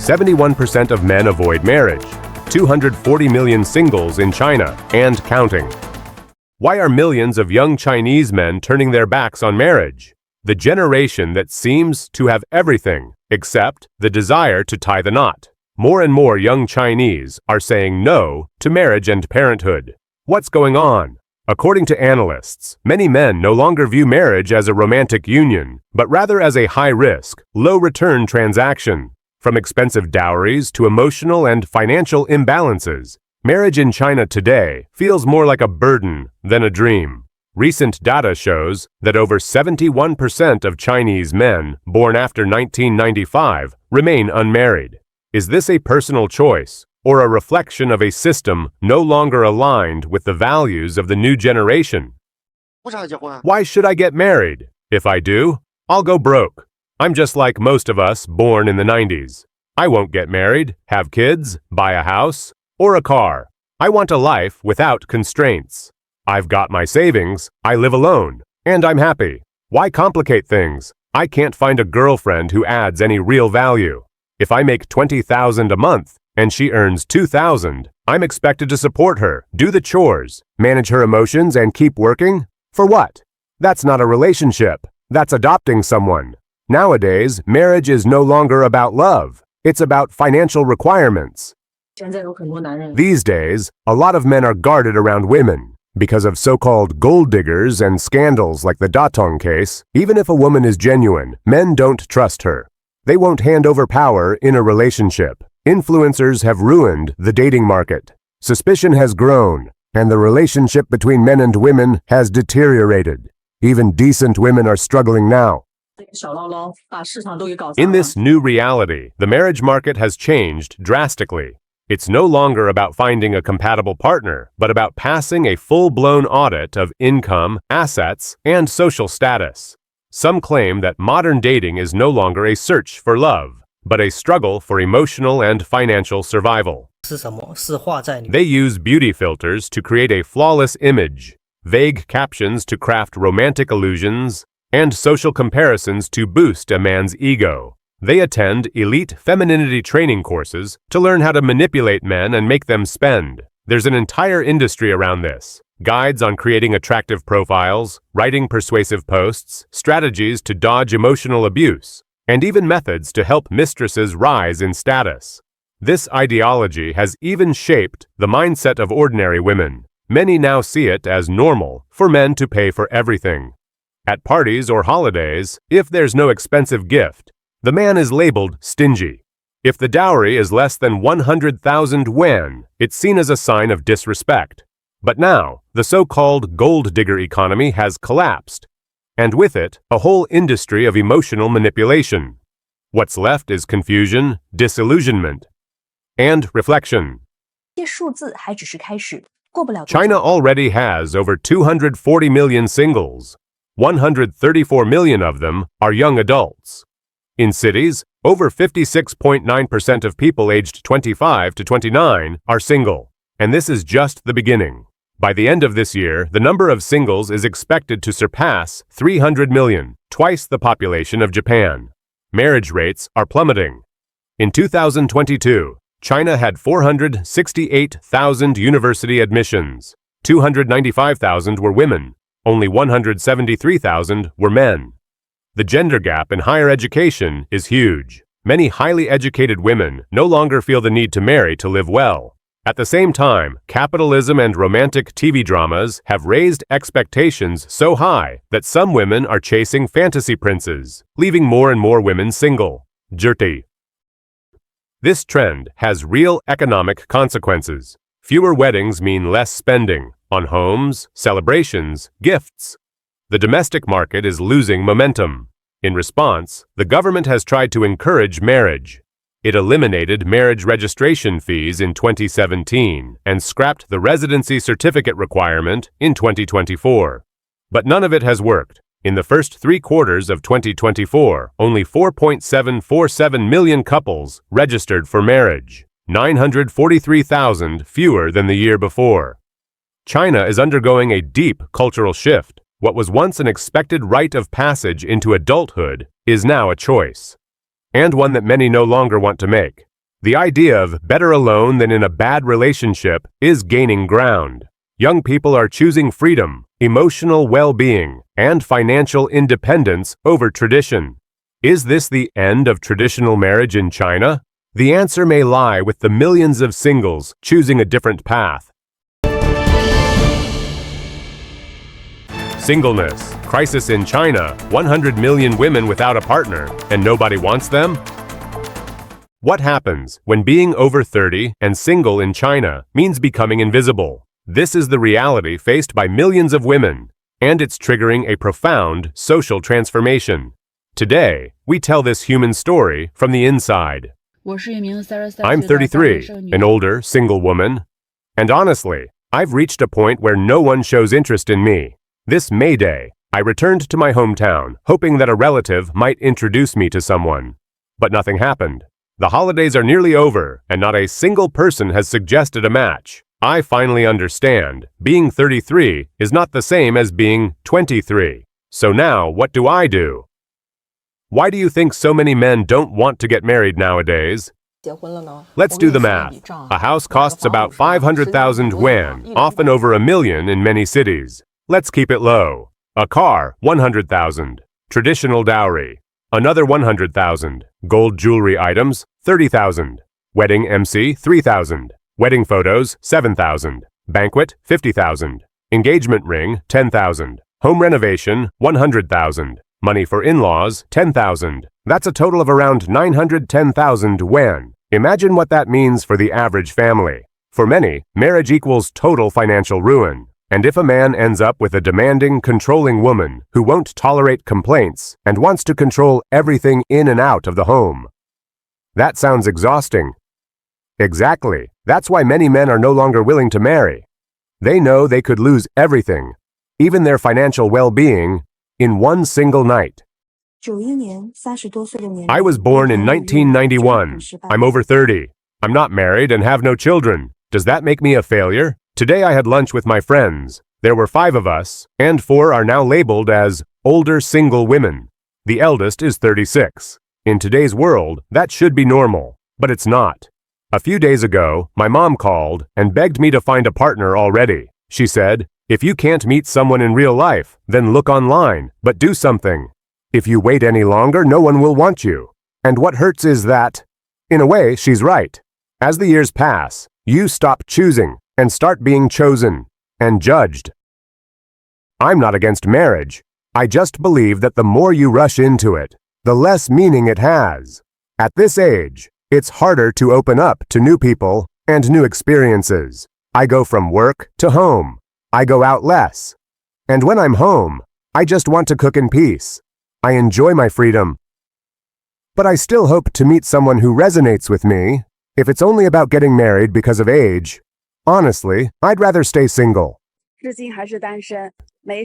71% of men avoid marriage, 240 million singles in China, and counting. Why are millions of young Chinese men turning their backs on marriage? The generation that seems to have everything except the desire to tie the knot. More and more young Chinese are saying no to marriage and parenthood. What's going on? According to analysts, many men no longer view marriage as a romantic union, but rather as a high-risk, low-return transaction. From expensive dowries to emotional and financial imbalances, marriage in China today feels more like a burden than a dream. Recent data shows that over 71% of Chinese men born after 1995 remain unmarried. Is this a personal choice or a reflection of a system no longer aligned with the values of the new generation? Why should I get married? If I do, I'll go broke. I'm just like most of us born in the 90s. I won't get married, have kids, buy a house, or a car. I want a life without constraints. I've got my savings, I live alone, and I'm happy. Why complicate things? I can't find a girlfriend who adds any real value. If I make $20,000 a month and she earns $2,000, I'm expected to support her, do the chores, manage her emotions, and keep working? For what? That's not a relationship. That's adopting someone. Nowadays, marriage is no longer about love. It's about financial requirements. These days, a lot of men are guarded around women. Because of so-called gold diggers and scandals like the Datong case, even if a woman is genuine, men don't trust her. They won't hand over power in a relationship. Influencers have ruined the dating market. Suspicion has grown, and the relationship between men and women has deteriorated. Even decent women are struggling now. In this new reality, the marriage market has changed drastically. It's no longer about finding a compatible partner, but about passing a full-blown audit of income, assets, and social status. Some claim that modern dating is no longer a search for love, but a struggle for emotional and financial survival. They use beauty filters to create a flawless image, vague captions to craft romantic illusions, and social comparisons to boost a man's ego. They attend elite femininity training courses to learn how to manipulate men and make them spend. There's an entire industry around this. Guides on creating attractive profiles, writing persuasive posts, strategies to dodge emotional abuse, and even methods to help mistresses rise in status. This ideology has even shaped the mindset of ordinary women. Many now see it as normal for men to pay for everything. At parties or holidays, if there's no expensive gift, the man is labeled stingy. If the dowry is less than 100,000 yuan, it's seen as a sign of disrespect. But now, the so-called gold digger economy has collapsed, and with it, a whole industry of emotional manipulation. What's left is confusion, disillusionment, and reflection. China already has over 240 million singles. 134 million of them are young adults. In cities, over 56.9% of people aged 25 to 29 are single, and this is just the beginning. By the end of this year, the number of singles is expected to surpass 300 million, twice the population of Japan. Marriage rates are plummeting. In 2022, China had 468,000 university admissions. 295,000 were women. Only 173,000 were men. The gender gap in higher education is huge. Many highly educated women no longer feel the need to marry to live well. At the same time, capitalism and romantic TV dramas have raised expectations so high that some women are chasing fantasy princes, leaving more and more women single. Dirty. This trend has real economic consequences. Fewer weddings mean less spending on homes, celebrations, gifts. The domestic market is losing momentum. In response, the government has tried to encourage marriage. It eliminated marriage registration fees in 2017 and scrapped the residency certificate requirement in 2024. But none of it has worked. In the first 3 quarters of 2024, only 4.747 million couples registered for marriage, 943,000 fewer than the year before. China is undergoing a deep cultural shift. What was once an expected rite of passage into adulthood is now a choice, and one that many no longer want to make. The idea of better alone than in a bad relationship is gaining ground. Young people are choosing freedom, emotional well-being, and financial independence over tradition. Is this the end of traditional marriage in China? The answer may lie with the millions of singles choosing a different path. Singleness. Crisis in China. 100 million women without a partner, and nobody wants them? What happens when being over 30 and single in China means becoming invisible? This is the reality faced by millions of women, and it's triggering a profound social transformation. Today, we tell this human story from the inside. I'm 33, an older, single woman, and honestly, I've reached a point where no one shows interest in me. This May Day, I returned to my hometown, hoping that a relative might introduce me to someone. But nothing happened. The holidays are nearly over, and not a single person has suggested a match. I finally understand. Being 33 is not the same as being 23. So now, what do I do? Why do you think so many men don't want to get married nowadays? Let's do the math. A house costs about 500,000 yuan, often over $1 million in many cities. Let's keep it low. A car, 100,000. Traditional dowry, another 100,000. Gold jewelry items, 30,000. Wedding MC, 3,000. Wedding photos, 7,000. Banquet, 50,000. Engagement ring, 10,000. Home renovation, 100,000. Money for in-laws, 10,000. That's a total of around 910,000 yuan. Imagine what that means for the average family. For many, marriage equals total financial ruin. And if a man ends up with a demanding, controlling woman who won't tolerate complaints and wants to control everything in and out of the home, that sounds exhausting. Exactly. That's why many men are no longer willing to marry. They know they could lose everything, even their financial well-being, in one single night. I was born in 1991. I'm over 30. I'm not married and have no children. Does that make me a failure? Today I had lunch with my friends. There were 5 of us, and 4 are now labeled as older single women. The eldest is 36. In today's world, that should be normal, but it's not. A few days ago, my mom called and begged me to find a partner already. She said, "If you can't meet someone in real life, then look online, but do something. If you wait any longer, no one will want you." And what hurts is that, in a way, she's right. As the years pass, you stop choosing and start being chosen and judged. I'm not against marriage. I just believe that the more you rush into it, the less meaning it has. At this age, it's harder to open up to new people and new experiences. I go from work to home. I go out less. And when I'm home, I just want to cook in peace. I enjoy my freedom. But I still hope to meet someone who resonates with me. If it's only about getting married because of age, honestly, I'd rather stay single.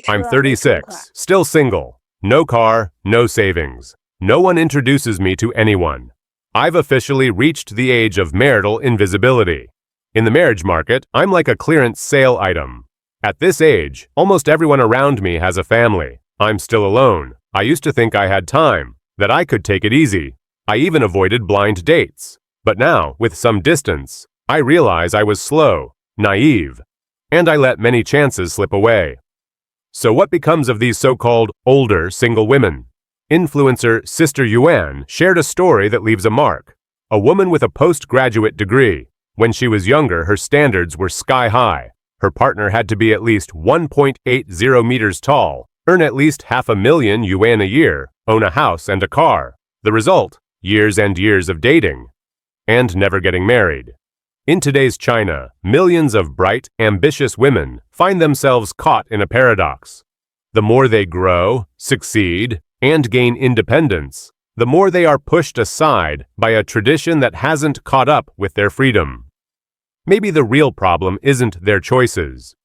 I'm 36, still single. No car, no savings. No one introduces me to anyone. I've officially reached the age of marital invisibility. In the marriage market, I'm like a clearance sale item. At this age, almost everyone around me has a family. I'm still alone. I used to think I had time, that I could take it easy. I even avoided blind dates. But now, with some distance, I realize I was slow, naive, and I let many chances slip away. So what becomes of these so-called older single women? Influencer Sister Yuan shared a story that leaves a mark. A woman with a postgraduate degree. When she was younger, her standards were sky high. Her partner had to be at least 1.80 meters tall, earn at least 500,000 yuan a year, own a house and a car. The result? Years and years of dating, and never getting married. In today's China, millions of bright, ambitious women find themselves caught in a paradox. The more they grow, succeed, and gain independence, the more they are pushed aside by a tradition that hasn't caught up with their freedom. Maybe the real problem isn't their choices,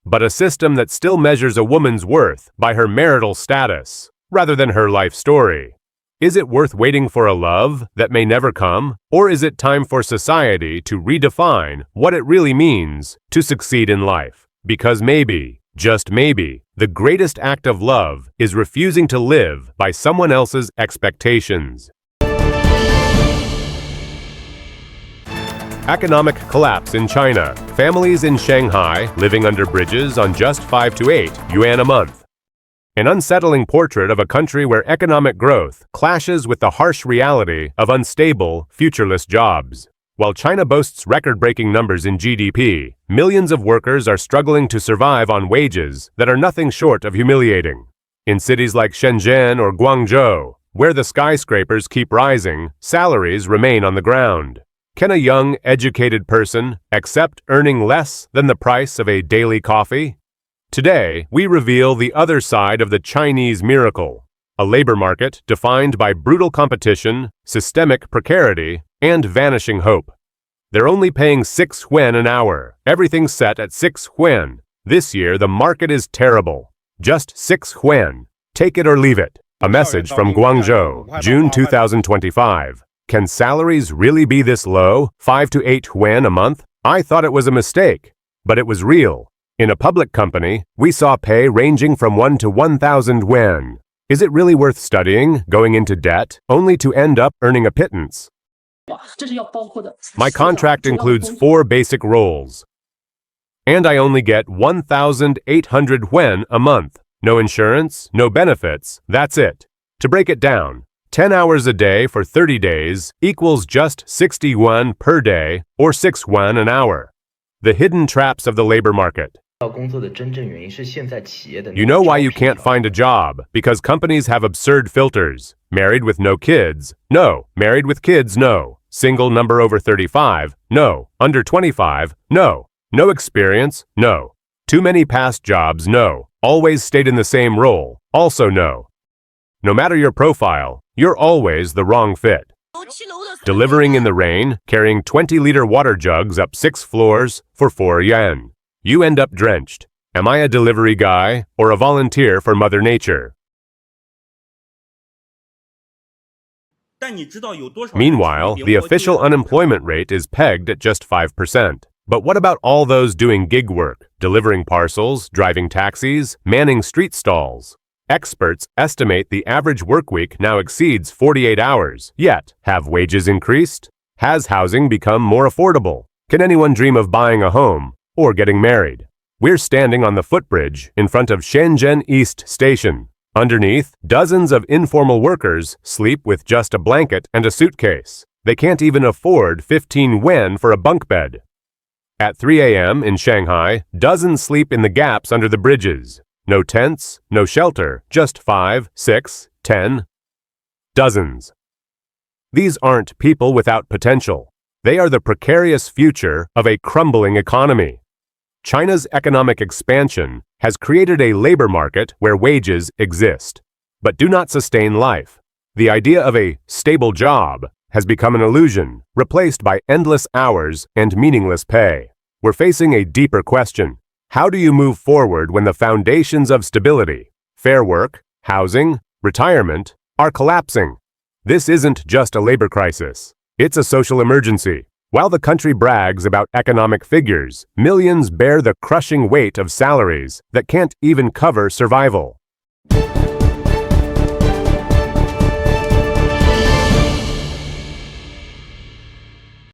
but a system that still measures a woman's worth by her marital status, rather than her life story. Is it worth waiting for a love that may never come, or is it time for society to redefine what it really means to succeed in life? Because maybe, just maybe, the greatest act of love is refusing to live by someone else's expectations. Economic collapse in China. Families in Shanghai living under bridges on just 5 to 8 yuan a month. An unsettling portrait of a country where economic growth clashes with the harsh reality of unstable, futureless jobs. While China boasts record-breaking numbers in GDP, millions of workers are struggling to survive on wages that are nothing short of humiliating. In cities like Shenzhen or Guangzhou, where the skyscrapers keep rising, salaries remain on the ground. Can a young, educated person accept earning less than the price of a daily coffee? Today, we reveal the other side of the Chinese miracle, a labor market defined by brutal competition, systemic precarity, and vanishing hope. They're only paying 6 yuan an hour, everything's set at 6 yuan. This year, the market is terrible. Just 6 yuan. Take it or leave it. A message from Guangzhou, June 2025. Can salaries really be this low, 5 to 8 yuan a month? I thought it was a mistake, but it was real. In a public company, we saw pay ranging from 1 to 1,000 yuan. Is it really worth studying, going into debt, only to end up earning a pittance? My contract includes 4 basic roles, and I only get 1,800 yuan a month. No insurance, no benefits, that's it. To break it down, 10 hours a day for 30 days equals just 60 yuan per day or 6 yuan an hour. The hidden traps of the labor market. You know why you can't find a job? Because companies have absurd filters. Married with no kids? No. Married with kids? No. Single number over 35? No. Under 25? No. No experience? No. Too many past jobs? No. Always stayed in the same role? Also no. No matter your profile, you're always the wrong fit. Delivering in the rain, carrying 20-liter water jugs up 6 floors for 4 yuan. You end up drenched. Am I a delivery guy or a volunteer for Mother Nature? Meanwhile, the official unemployment rate is pegged at just 5%. But what about all those doing gig work, delivering parcels, driving taxis, manning street stalls? Experts estimate the average workweek now exceeds 48 hours. Yet, have wages increased? Has housing become more affordable? Can anyone dream of buying a home or getting married? We're standing on the footbridge in front of Shenzhen East Station. Underneath, dozens of informal workers sleep with just a blanket and a suitcase. They can't even afford 15 yuan for a bunk bed. At 3 a.m. in Shanghai, dozens sleep in the gaps under the bridges. No tents, no shelter, just 5, 6, 10. Dozens. These aren't people without potential. They are the precarious future of a crumbling economy. China's economic expansion has created a labor market where wages exist, but do not sustain life. The idea of a stable job has become an illusion, replaced by endless hours and meaningless pay. We're facing a deeper question. How do you move forward when the foundations of stability, fair work, housing, retirement, are collapsing? This isn't just a labor crisis. It's a social emergency. While the country brags about economic figures, millions bear the crushing weight of salaries that can't even cover survival.